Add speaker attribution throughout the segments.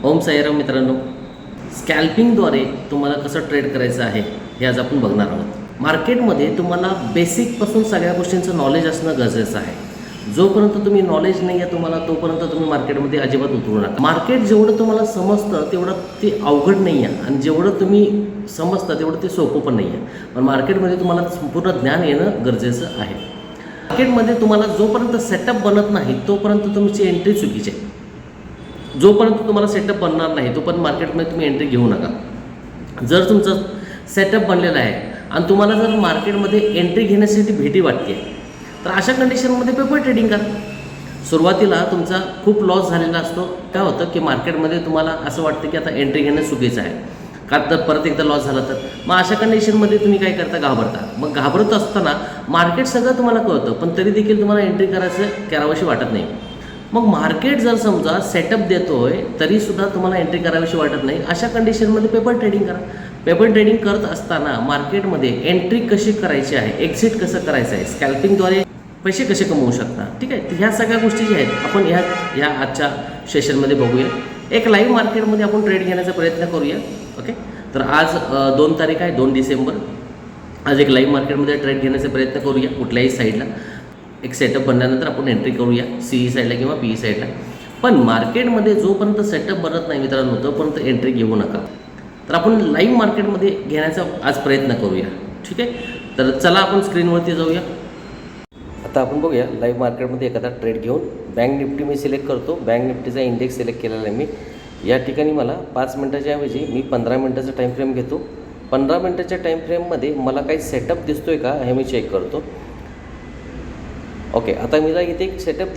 Speaker 1: ओम साईराम मित्रांनो, स्कॅल्पिंगद्वारे तुम्हाला कसं ट्रेड करायचं आहे हे आज आपण बघणार आहोत. मार्केटमध्ये तुम्हाला बेसिकपासून सगळ्या गोष्टींचं नॉलेज असणं गरजेचं आहे. जोपर्यंत तुम्ही नॉलेज नाही आहे तुम्हाला तोपर्यंत तुम्ही मार्केटमध्ये अजिबात उतरू नका. मार्केट जेवढं तुम्हाला समजतं तेवढं ते अवघड नाही आहे आणि जेवढं तुम्ही समजतं तेवढं ते सोपं पण नाही आहे. पण मार्केटमध्ये तुम्हाला संपूर्ण ज्ञान येणं गरजेचं आहे. मार्केटमध्ये तुम्हाला जोपर्यंत सेटअप बनत नाही तोपर्यंत तुमची एंट्री चुकीची आहे. जोपर्यंत तुम्हाला सेटअप बनणार नाही तोपर्यंत मार्केटमध्ये तुम्ही एंट्री घेऊ नका. जर तुमचं सेटअप बनलेलं आहे आणि तुम्हाला जर मार्केटमध्ये एंट्री घेण्यासाठी भीती वाटते तर अशा कंडिशनमध्ये पेपर ट्रेडिंग करा. सुरुवातीला तुमचा खूप लॉस झालेला असतो. काय होतं की मार्केटमध्ये तुम्हाला असं वाटतं की आता एंट्री घेणं चुकीचं आहे का, तर परत एकदा लॉस झाला तर मग अशा कंडिशनमध्ये तुम्ही काय करता, घाबरता. मग घाबरत असताना मार्केट सगळं तुम्हाला कळतं पण तरी देखील तुम्हाला एंट्री करावीशी वाटत नाही. मग मार्केट जर समजा सेटअप देतोय तरीसुद्धा तुम्हाला एंट्री करावीशी वाटत नाही. अशा कंडिशनमध्ये पेपर ट्रेडिंग करा. पेपर ट्रेडिंग करत असताना मार्केटमध्ये एंट्री कशी करायची आहे, एक्झिट कसं करायचं आहे, स्कॅल्पिंगद्वारे पैसे कसे कमवू शकता, ठीक आहे. ह्या सगळ्या गोष्टी ज्या आहेत आपण ह्या आजच्या सेशनमध्ये बघूया. एक लाईव्ह मार्केटमध्ये आपण ट्रेड घेण्याचा प्रयत्न करूया. ओके, तर आज 2 तारीख आहे, 2 डिसेंबर. आज एक लाईव्ह मार्केटमध्ये ट्रेड घेण्याचा प्रयत्न करूया. कुठल्याही साईडला एक सेटअप बनल्यानंतर आपण एंट्री करूया, CE साईडला किंवा PE साईडला. पण मार्केटमध्ये जोपर्यंत सेटअप बनत नाही मित्रांनो तोपर्यंत एंट्री घेऊ नका. तर आपण लाईव्ह मार्केटमध्ये घेण्याचा आज प्रयत्न करूया, ठीक आहे. तर चला आपण स्क्रीनवरती जाऊया. आता आपण बघूया लाईव्ह मार्केटमध्ये एखादा ट्रेड घेऊन. बँक निफ्टी मी सिलेक्ट करतो. बँक निफ्टीचा इंडेक्स सिलेक्ट केलेला आहे मी. या ठिकाणी मला 5 मिनटाच्या ऐवजी मी 15 मिनटाचा टाईम फ्रेम घेतो. 15 मिनटाच्या टाईम फ्रेममध्ये मला काही सेटअप दिसतोय का हे मी चेक करतो. ओके, आता मला इथे एक सेटअप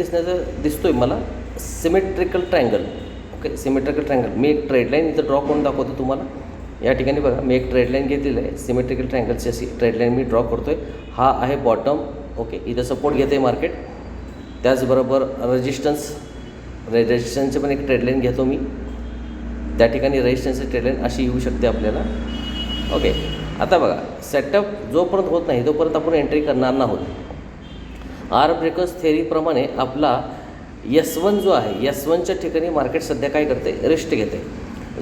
Speaker 1: दिसतोय मला, symmetrical triangle. Okay, symmetrical triangle. मी एक ट्रेडलाईन इथं ड्रॉ करून दाखवतो तुम्हाला. या ठिकाणी बघा मी एक ट्रेडलाईन घेतलेलं आहे. सिमेट्रिकल ट्रायंगलची अशी ट्रेडलाईन मी ड्रॉ करतो आहे. हा आहे बॉटम. ओके, इथं सपोर्ट घेते मार्केट. त्याचबरोबर रेजिस्टन्सची पण एक ट्रेडलाईन घेतो मी. त्या ठिकाणी रेजिस्टन्सची ट्रेडलाईन अशी येऊ शकते आपल्याला. ओके, आता बघा सेटअप जोपर्यंत होत नाही तोपर्यंत आपण एंट्री करणार नाहोत. आर ब्रेकर्स थेअरीप्रमाणे आपला S1 जो आहे, S1च्या ठिकाणी मार्केट सध्या काय करते, रेस्ट घेते.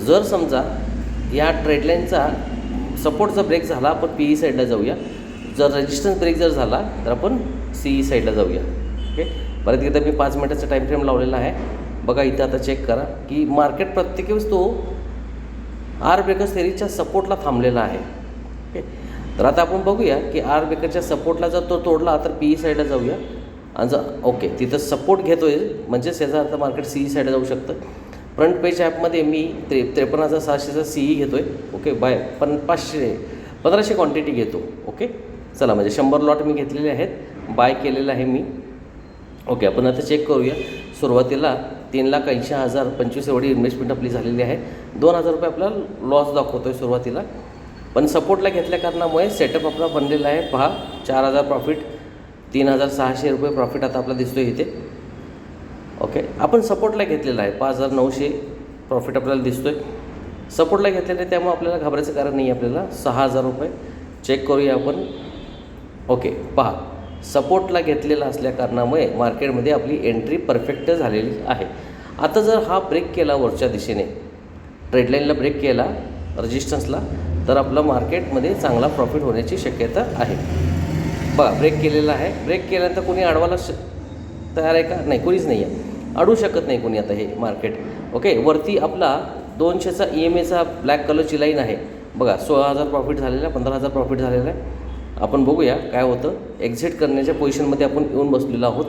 Speaker 1: जर समजा या ट्रेडलाईनचा सपोर्टचा ब्रेक झाला आपण PE साईडला जाऊया. जर रेजिस्टन्स ब्रेक जर झाला तर आपण CE साईडला जाऊया. ओके, परत एकदा मी 5 मिनटाचा टाईम फ्रेम लावलेला आहे. बघा इथं आता चेक करा की मार्केट प्रत्येक वेळेस तो आर ब्रेकर्स थेअरीच्या सपोर्टला थांबलेला आहे. ओके, तर आता आपण बघूया की आर ब्रेकरच्या सपोर्टला जर तो तोडला तर PE साईडला जाऊया. आणि जर ओके तिथं सपोर्ट घेतो आहे म्हणजेच याचा अर्थ मार्केट CE साईडला जाऊ शकतं. फ्रंट पेज ॲपमध्ये मी 53,600चा CE घेतो आहे. ओके, बाय 1500 क्वांटिटी घेतो. ओके, चला म्हणजे 100 लॉट मी घेतलेले आहेत, बाय केलेलं आहे मी. ओके, आपण आता चेक करूया. सुरुवातीला 3,80,000 25 एवढी इन्व्हेस्टमेंट आपली झालेली आहे. 2,000 रुपये आपल्याला लॉस दाखवतो आहे सुरुवातीला. पण सपोर्टला घेतल्या कारणामुळे सेटअप आपला बनलेला आहे. पहा 4,000 प्रॉफिट, 3,600 रुपये प्रॉफिट आता आपला दिसतो आहे इथे. ओके, आपण सपोर्टला घेतलेला आहे. 5,900 प्रॉफिट आपल्याला दिसतो आहे. सपोर्टला घेतलेलं आहे त्यामुळे आपल्याला घाबरायचं कारण नाही. आपल्याला 6,000 रुपये चेक करूया आपण. ओके, पहा सपोर्टला घेतलेला असल्या कारणामुळे मार्केटमध्ये आपली एंट्री परफेक्ट झालेली आहे. आता जर हा ब्रेक केला वरच्या दिशेने, ट्रेडलाईनला ब्रेक केला रेजिस्टन्सला, तर आपलं मार्केटमध्ये चांगला प्रॉफिट होण्याची शक्यता आहे. बघा ब्रेक केलेला आहे. ब्रेक केल्यानंतर कोणी अडवायला तयार आहे का, नाही, कोणीच नाही आहे. अडवू शकत नाही कोणी आता हे मार्केट. ओके, वरती आपला 200चा EMAचा ब्लॅक कलरची लाईन आहे. बघा 16,000 प्रॉफिट झालेला आहे, 15,000 प्रॉफिट झालेला आहे. आपण बघूया काय होतं. एक्झिट करण्याच्या पोझिशनमध्ये आपण येऊन बसलेलो आहोत.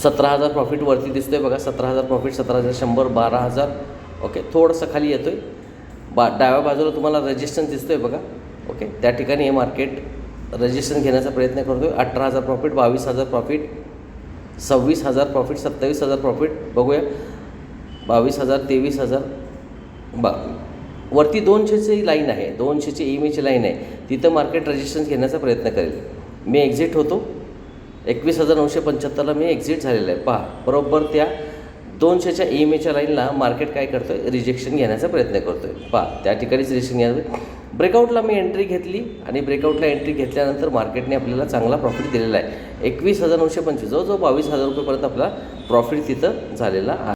Speaker 1: 17,000 प्रॉफिट वरती दिसतो आहे. बघा 17,000 प्रॉफिट, 17,100, 12,000. ओके, थोडंसं खाली येतो आहे. डाव्या बाजूला तुम्हाला रेजिस्टन्स दिसतो आहे बघा. ओके, त्या ठिकाणी हे मार्केट रेजिस्टन्स घेण्याचा प्रयत्न करतो आहे. 18,000 प्रॉफिट, 22,000 प्रॉफिट, 26,000 प्रॉफिट, 27,000 प्रॉफिट. बघूया 22,000, 23,000. वरती 200ची लाईन आहे, 200ची EMAची लाईन आहे. तिथं मार्केट रेजिस्टन्स घेण्याचा प्रयत्न करेल. मी एक्झिट होतो. 21,975ला मी एक्झिट झालेलं आहे. पहा बरोबर त्या 200च्या EMAच्या लाईनला मार्केट काय करतो आहे, रिजेक्शन घेण्याचा प्रयत्न करतो आहे. पहा त्या ठिकाणीच रिजेक्शन घ्यायचं. ब्रेकआउटला मी एंट्री घेतली आणि ब्रेकआउटला एंट्री घेतल्यानंतर मार्केटने आपल्याला चांगला प्रॉफिट दिलेला आहे. 21,925 जवळजवळ 22,000 रुपयेपर्यंत आपला प्रॉफिट तिथं झालेला आहे.